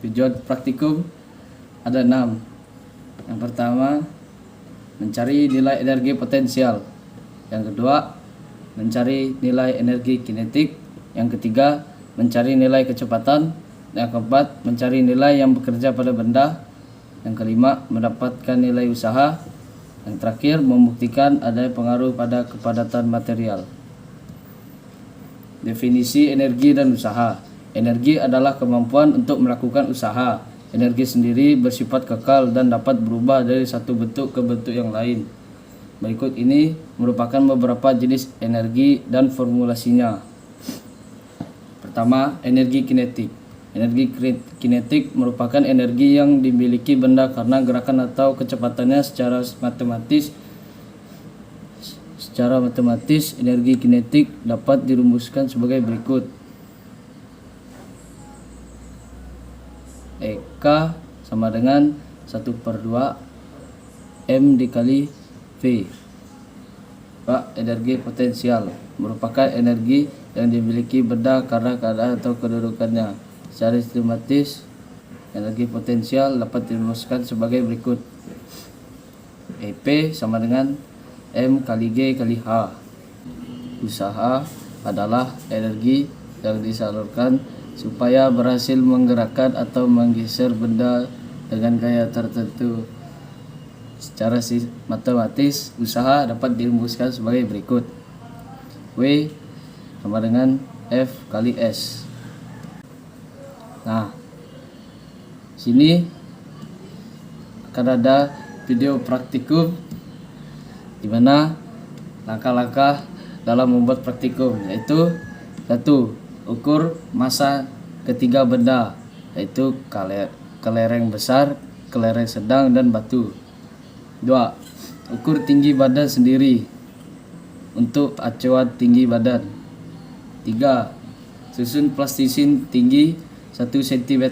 Tujuan praktikum ada 6. Yang pertama, mencari nilai energi potensial. Yang kedua, mencari nilai energi kinetik. Yang ketiga, mencari nilai kecepatan. Yang keempat, mencari nilai yang bekerja pada benda. Yang kelima, mendapatkan nilai usaha. Yang terakhir, membuktikan adanya pengaruh pada kepadatan material. Definisi energi dan usaha. Energi adalah kemampuan untuk melakukan usaha. Energi sendiri bersifat kekal dan dapat berubah dari satu bentuk ke bentuk yang lain. Berikut ini merupakan beberapa jenis energi dan formulasinya. Pertama, energi kinetik. Energi kinetik merupakan energi yang dimiliki benda karena gerakan atau kecepatannya secara matematis. Energi kinetik dapat dirumuskan sebagai berikut. K sama dengan 1/2 M dikali V. Pak, energi potensial merupakan energi yang dimiliki benda karena keadaan atau kedudukannya. Secara sistematis, energi potensial dapat dirumuskan sebagai berikut. EP sama dengan M kali G kali H. Usaha adalah energi yang disalurkan supaya berhasil menggerakkan atau menggeser benda dengan gaya tertentu. Secara matematis, usaha dapat dirumuskan sebagai berikut. W sama dengan F kali S. Nah, sini akan ada video praktikum di mana langkah-langkah dalam membuat praktikum, yaitu 1. Ukur massa ketiga benda, yaitu kelereng besar, kelereng sedang, dan batu. 2. Ukur tinggi badan sendiri untuk acuan tinggi badan. 3. Susun plastisin tinggi 1 cm.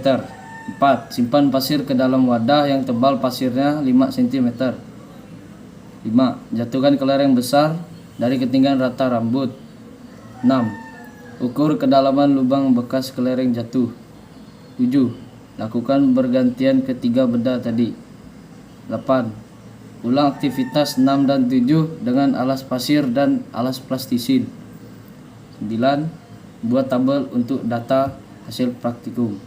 4. Simpan pasir ke dalam wadah yang tebal pasirnya 5 cm. 5. Jatuhkan kelereng besar dari ketinggian rata rambut. 6. Ukur kedalaman lubang bekas kelereng jatuh. 7. Lakukan bergantian ketiga benda tadi. 8. Ulang aktivitas 6 dan 7 dengan alas pasir dan alas plastisin. 9. Buat tabel untuk data hasil praktikum.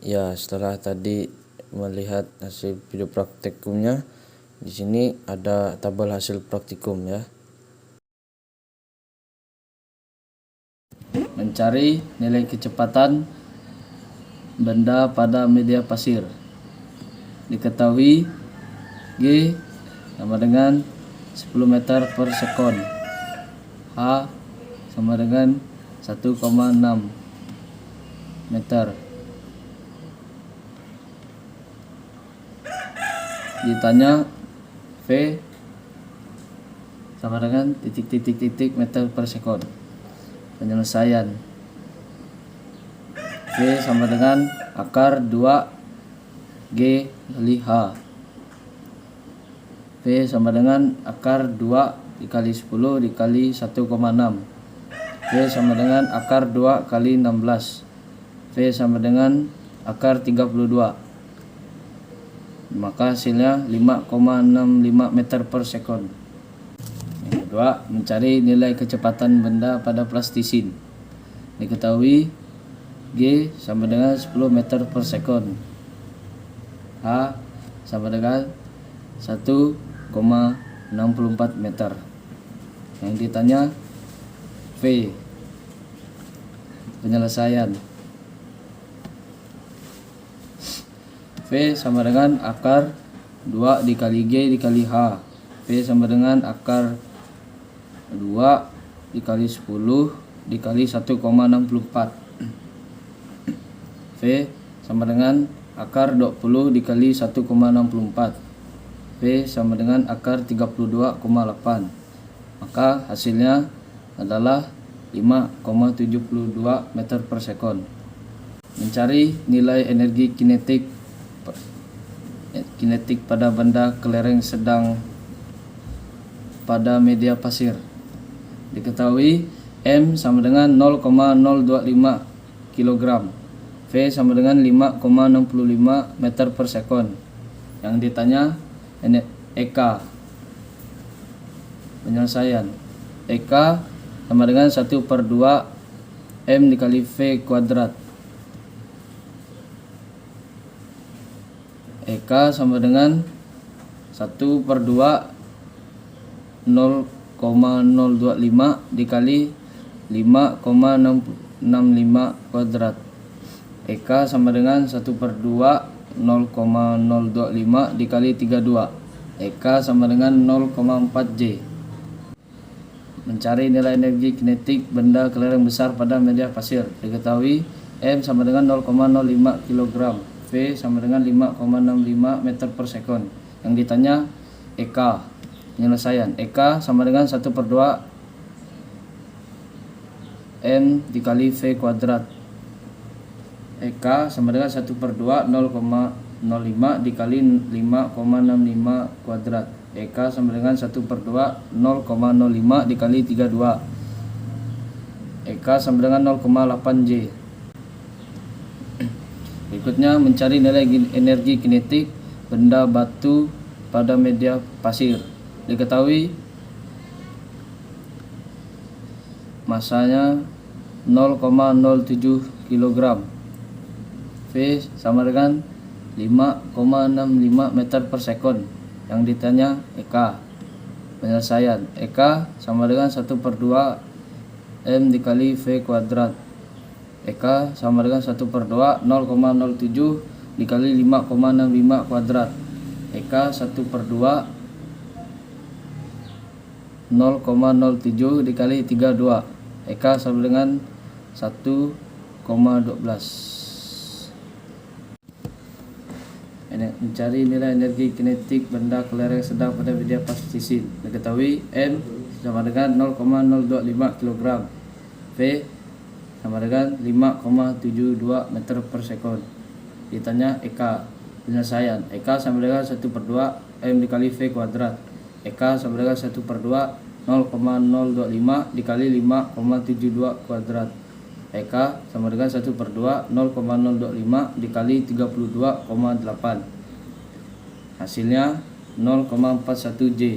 Ya, setelah tadi melihat hasil video praktikumnya, di sini ada tabel hasil praktikum ya. Mencari nilai kecepatan benda pada media pasir. Diketahui G sama dengan 10 meter per sekon. H sama dengan 1,6 meter. Ditanya V sama dengan titik meter per sekon. Penyelesaian V sama dengan akar 2 G kali H. V sama dengan akar 2 dikali 10 dikali 1,6. V sama dengan akar 2 kali 16. V sama dengan akar 32. Maka hasilnya 5,65 meter per sekon. Yang kedua, mencari nilai kecepatan benda pada plastisin. Diketahui G sama dengan 10 meter per sekon. H sama dengan 1,64 meter. Yang ditanya V. Penyelesaian V sama dengan akar 2 dikali G dikali H. V sama dengan akar 2 dikali 10 dikali 1,64. V sama dengan akar 20 dikali 1,64. V sama dengan akar 32,8. Maka hasilnya adalah 5,72 meter per sekon. Mencari nilai energi kinetik pada benda kelereng sedang pada media pasir. Diketahui M sama dengan 0,025 kg. V sama dengan 5,65 meter per sekon. Yang ditanya EK. Penyelesaian EK sama dengan 1/2 M dikali V kuadrat. EK sama dengan 1/2 0,025 dikali 5,65 kuadrat. EK sama dengan 1/2 0,025 dikali 32. EK sama dengan 0,4 J. Mencari nilai energi kinetik benda kelereng besar pada media pasir. Diketahui M sama dengan 0,05 kg. V sama dengan 5,65 meter per sekon. Yang ditanya EK. Penyelesaian EK sama dengan 1/2 M dikali V kuadrat. EK sama dengan 1/2 0,05 dikali 5,65 kuadrat. EK sama dengan 1/2 0,05 dikali 32. EK sama dengan 0,8 J. Berikutnya mencari nilai energi kinetik benda batu pada media pasir. Diketahui masanya 0,07 kg. V sama dengan 5,65 meter per sekon. Yang ditanya EK. Penyelesaian EK sama dengan 1/2 M dikali V kuadrat. EK sama dengan 1/2 0,07 dikali 5,65 kuadrat. EK 1/2 0,07 dikali 32. EK sama dengan 1,12. Mencari nilai energi kinetik benda kelereng sedang pada media plastisin. Diketahui M sama dengan 0,025 kg. V sama dengan 5,72 meter per sekon. Ditanya EK. Penyelesaian EK sama dengan 1/2 M dikali V kuadrat. EK sama dengan 1/2 0,025 dikali 5,72 kuadrat. EK sama dengan 1/2 0,025 dikali 32,8. Hasilnya 0,41 J.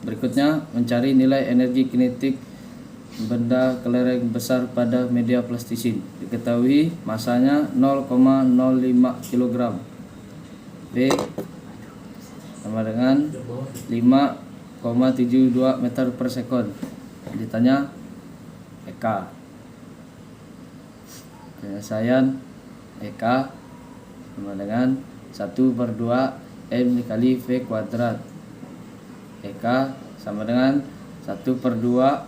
Berikutnya mencari nilai energi kinetik benda kelereng besar pada media plastisin. Diketahui masanya 0,05 kg. V sama dengan 5,72 meter per sekon. Ditanya EK. Penyelesaian EK sama dengan 1/2 M dikali V kuadrat. EK sama dengan 1/2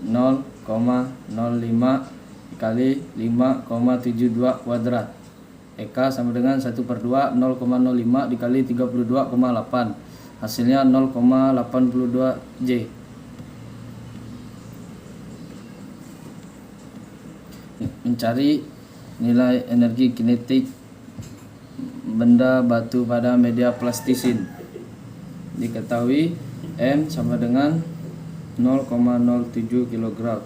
0,05 dikali 5,72 kuadrat. EK sama dengan 1/2 0,05 dikali 32,8. Hasilnya 0,82 J. Mencari nilai energi kinetik benda batu pada media plastisin. Diketahui M sama dengan 0,07 kg.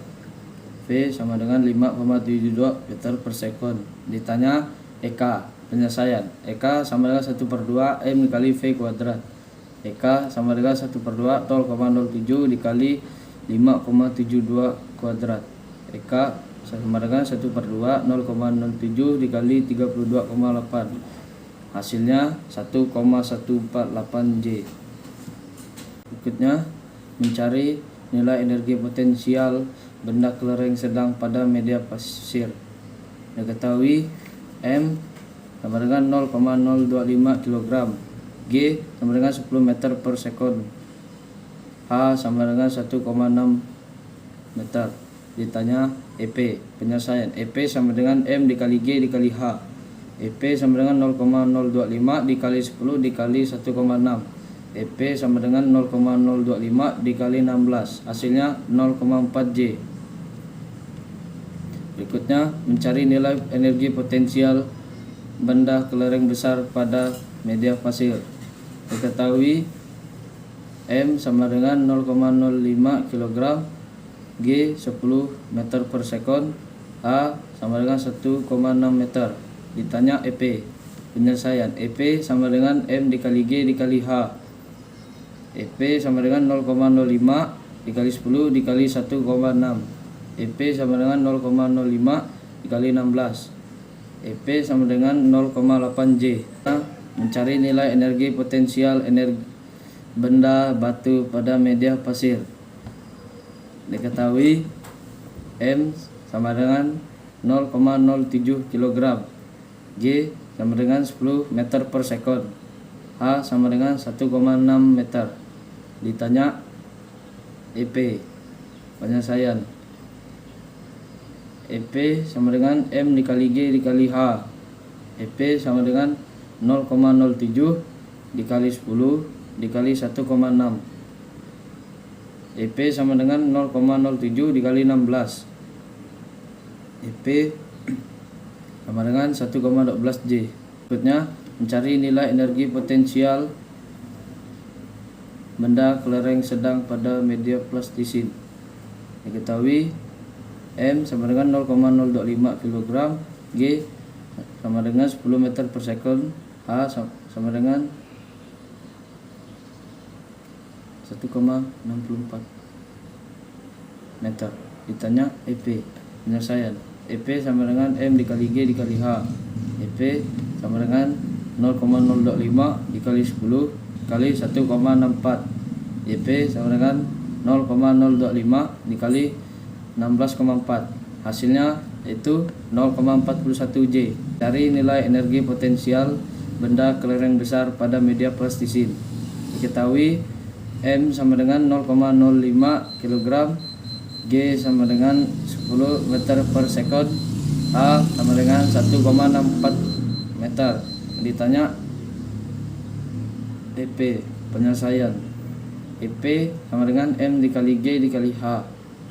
V sama dengan 5,72 meter per sekon. Ditanya EK. Penyelesaian EK sama dengan 1/2 M dikali V kuadrat. EK sama dengan 1/2 0,07 dikali 5,72 kuadrat. EK sama dengan 1/2 0,07 dikali 32,8. Hasilnya 1,148 J. Berikutnya mencari nilai energi potensial benda kelereng sedang pada media pasir. Diketahui M sama dengan 0,025 kg, G sama dengan 10 meter per sekon, H sama dengan 1,6 meter. Ditanya EP. Penyelesaian EP sama dengan M dikali G dikali H. EP sama dengan 0,025 dikali 10 dikali 1,6. EP sama dengan 0,025 dikali 16. Hasilnya 0,4 J. Berikutnya mencari nilai energi potensial benda kelereng besar pada media pasir. Diketahui M sama dengan 0,05 kg, G 10 meter per sekon, H sama dengan 1,6 meter. Ditanya EP. Penyelesaian EP sama dengan M dikali G dikali H. EP sama dengan 0,05 dikali 10 dikali 1,6. EP sama dengan 0,05 dikali 16. EP sama dengan 0,8 J. Mencari nilai energi potensial benda batu pada media pasir. Diketahui M sama dengan 0,07 kg, G sama dengan 10 meter per sekon, H sama dengan 1,6 meter. Ditanya EP. Penyelesaian EP sama dengan M dikali G dikali H. EP sama dengan 0,07 dikali 10 dikali 1,6. EP sama dengan 0,07 dikali 16. EP sama dengan 1,12 J. Berikutnya mencari nilai energi potensial benda kelereng sedang pada media plastisin. Diketahui M sama dengan 0,025 kg, G sama dengan 10 meter per sekon, H sama dengan 1,64 meter. Ditanya EP. Penyelesaian EP sama dengan M dikali G dikali H. EP sama dengan 0,025 dikali 10 kali 1,64. EP sama dengan 0,025 dikali 16,4. Hasilnya yaitu 0,41 J. Cari nilai energi potensial benda kelereng besar pada media plastisin. Diketahui M sama dengan 0,05 kg, G sama dengan 10 meter per sekon, H sama dengan 1,64 meter. Ditanya EP. Penyelesaian EP sama dengan M dikali G dikali H.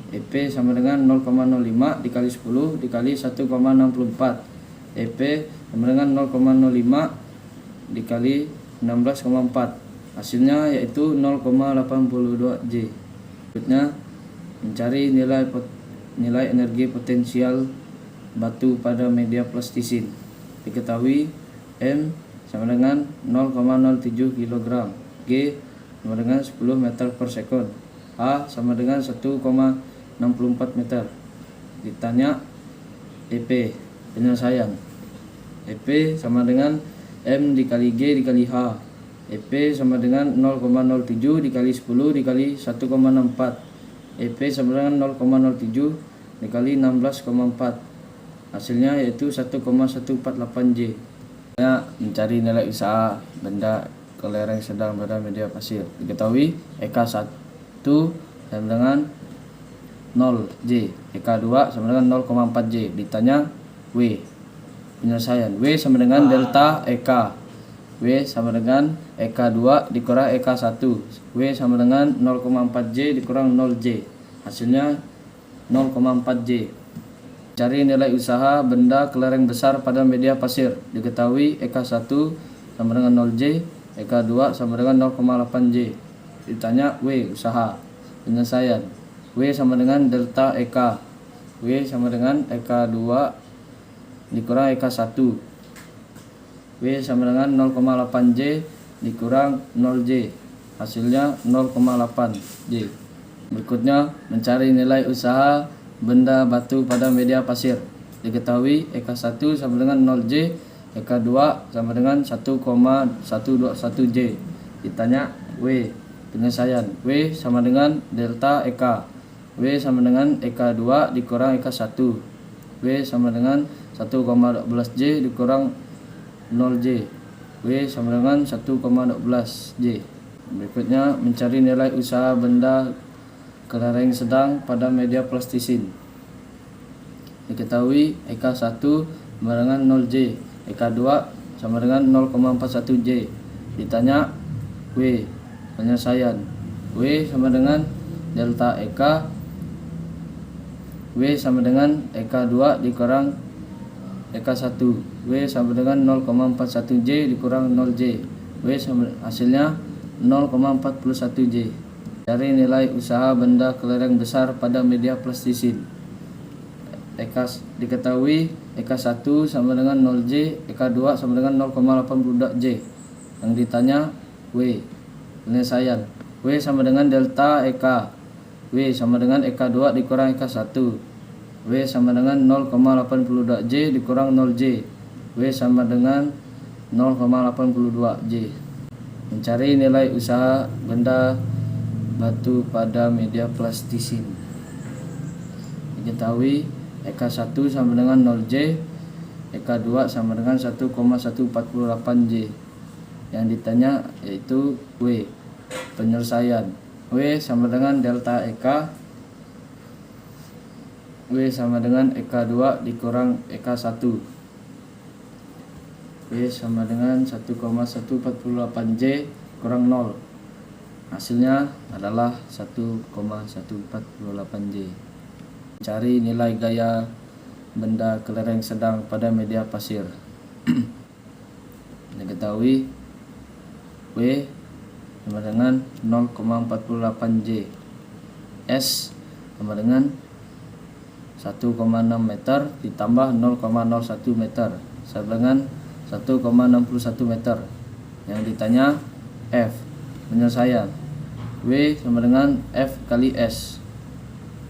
EP sama dengan 0,05 dikali 10 dikali 1,64. EP sama dengan 0,05 dikali 16,4. Hasilnya yaitu 0,82 J. Berikutnya mencari nilai energi potensial batu pada media plastisin. Diketahui M sama dengan 0,07 kg, G sama dengan 10 meter per sekon, H sama dengan 1,6 64 meter. Ditanya EP, penyelesaian. EP sama dengan M dikali G dikali H. EP sama dengan 0,07 dikali 10 dikali 1,64. EP sama dengan 0,07 dikali 16,4. Hasilnya yaitu 1,148 J. Mencari nilai usaha benda kelereng sedang pada media pasir. Diketahui EK1 sama dengan 0 J, EK2 sama dengan 0,4 J. Ditanya W, penyelesaian. W sama dengan delta EK. W sama dengan EK2 dikurang EK1. W sama dengan 0,4 J dikurang 0 J. Hasilnya 0,4 J. Cari nilai usaha benda kelereng besar pada media pasir. Diketahui EK1 sama dengan 0 J, EK2 sama dengan 0,8 J. Ditanya W, usaha. Penyelesaian. W sama dengan delta EK. W sama dengan EK2 dikurang EK1. W sama dengan 0,8 J dikurang 0 J. Hasilnya 0,8 J. Berikutnya mencari nilai usaha benda batu pada media pasir. Diketahui EK1 sama dengan 0 J, EK2 sama dengan 1,121 J. Ditanya W, penyelesaian. W sama dengan delta EK. W sama dengan EK2 dikurang EK1. W sama dengan 1,12 J dikurang 0 J. W sama dengan 1,12 J. Berikutnya mencari nilai usaha benda kelereng sedang pada media plastisin. Diketahui EK1 sama dengan 0 J, EK2 sama dengan 0,41 J. Ditanya W, penyelesaian. W sama dengan delta EK. W sama dengan EK2 dikurang EK1. W sama dengan 0,41 J dikurang 0 J. W sama, hasilnya 0,41 J. Cari nilai usaha benda kelereng besar pada media plastisin. Diketahui EK1 sama dengan 0 J, EK2 sama dengan 0,82 J. Yang ditanya W, penyelesaian. W sama dengan delta EK. W sama dengan EK2 dikurang EK1. W sama dengan 0,82 J dikurang 0 J. W sama dengan 0,82 J. Mencari nilai usaha benda batu pada media plastisin. Diketahui EK1 sama dengan 0 J, EK2 sama dengan 1,148 J. Yang ditanya yaitu W, penyelesaian. W sama dengan delta EK. W sama dengan EK2 dikurang EK1. W sama dengan 1,148 J kurang 0. Hasilnya adalah 1,148 J. Cari nilai gaya benda kelereng sedang pada media pasir. Diketahui W sama dengan 0,48 J. S sama dengan 1,6 meter ditambah 0,01 meter sama dengan 1,61 meter. Yang ditanya F, penyelesaian. W sama dengan F kali S.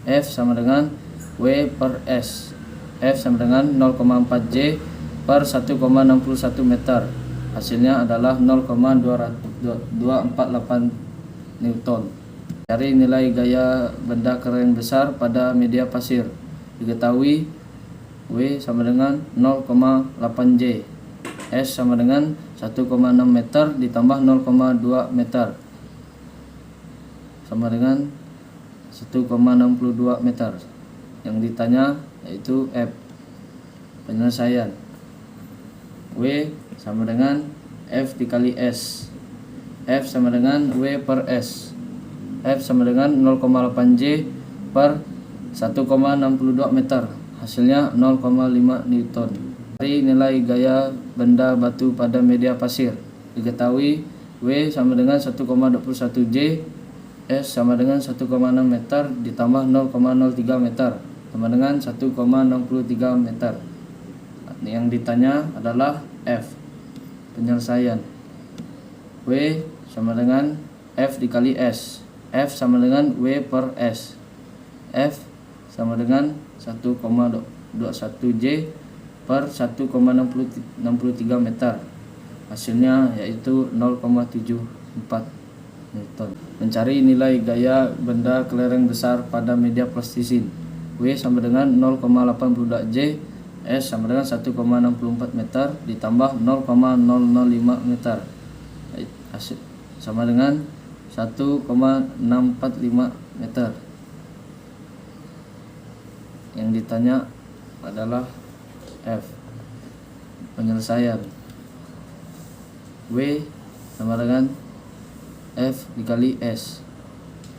F sama dengan W per S. F sama dengan 0,4 J per 1,61 meter. Hasilnya adalah 0,248 Newton. Cari nilai gaya benda kelereng besar pada media pasir. Diketahui W sama dengan 0,8 J. S sama dengan 1,6 meter ditambah 0,2 meter sama dengan 1,62 meter. Yang ditanya yaitu F, penyelesaian. W sama dengan F dikali S. F sama dengan W per S. F sama dengan 0,8 J per 1,62 meter. Hasilnya 0,5 Newton. Cari nilai gaya benda batu pada media pasir. Diketahui W sama dengan 1,21 J, S sama dengan 1,6 meter ditambah 0,03 meter sama dengan 1,63 meter. Yang ditanya adalah F, penyelesaian. W sama dengan F dikali S. F sama dengan W per S. F sama dengan 1,21 J per 1,63 meter. Hasilnya yaitu 0,74 Newton. Mencari nilai gaya benda kelereng besar pada media plastisin. W sama dengan 0,82 J, S sama dengan 1,64 meter ditambah 0,005 meter. Hasil sama dengan 1,645 meter. Yang ditanya adalah F. Penyelesaian. W sama dengan F dikali S.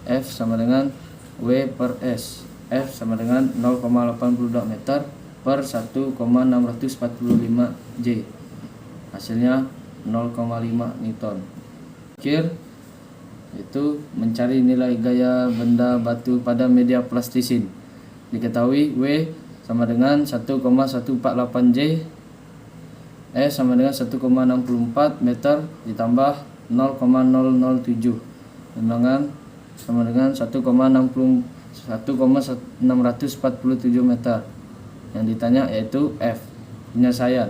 F sama dengan W per S. F sama dengan 0,82 meter per 1,645 J. Hasilnya 0,5 Newton. Akhir itu mencari nilai gaya benda batu pada media plastisin. Diketahui W sama dengan 1,148 J, S sama dengan 1,64 meter ditambah 0,007 dengan sama dengan 1,647 meter. Yang ditanya yaitu F. Penyelesaian.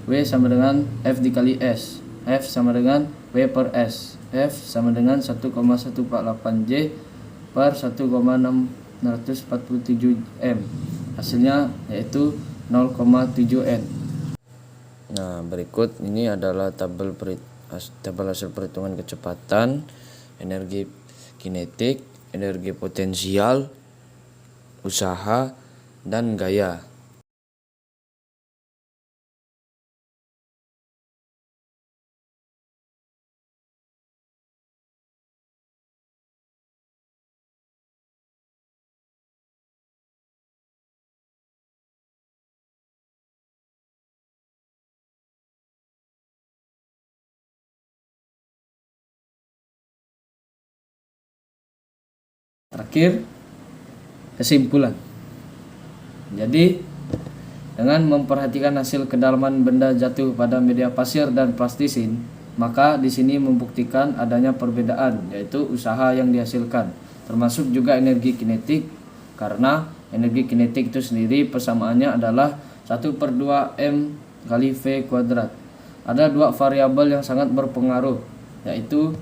W sama dengan F dikali S. F sama dengan W per S. F sama dengan 1,148 J per 1,647 M. Hasilnya yaitu 0,7 N. Nah, berikut ini adalah tabel hasil perhitungan kecepatan, energi kinetik, energi potensial, usaha, dan gaya. Terakhir, kesimpulan. Jadi, dengan memperhatikan hasil kedalaman benda jatuh pada media pasir dan plastisin, maka di sini membuktikan adanya perbedaan, yaitu usaha yang dihasilkan, termasuk juga energi kinetik, karena energi kinetik itu sendiri persamaannya adalah 1/2 M kali V kuadrat. Ada dua variabel yang sangat berpengaruh, yaitu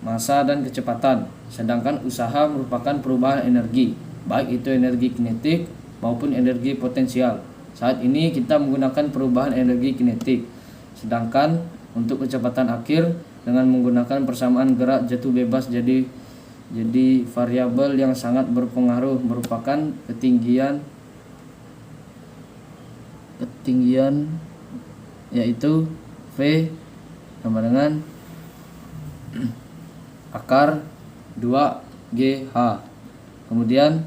massa dan kecepatan, sedangkan usaha merupakan perubahan energi, baik itu energi kinetik maupun energi potensial. Saat ini kita menggunakan perubahan energi kinetik, sedangkan untuk kecepatan akhir dengan menggunakan persamaan gerak jatuh bebas, jadi variabel yang sangat berpengaruh merupakan ketinggian yaitu V sama dengan akar 2GH. Kemudian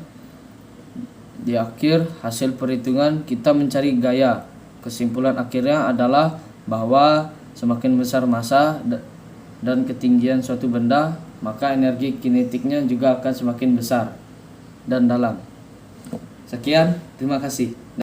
di akhir hasil perhitungan kita mencari gaya. Kesimpulan akhirnya adalah bahwa semakin besar massa dan ketinggian suatu benda, maka energi kinetiknya juga akan semakin besar dan dalam. Sekian, terima kasih.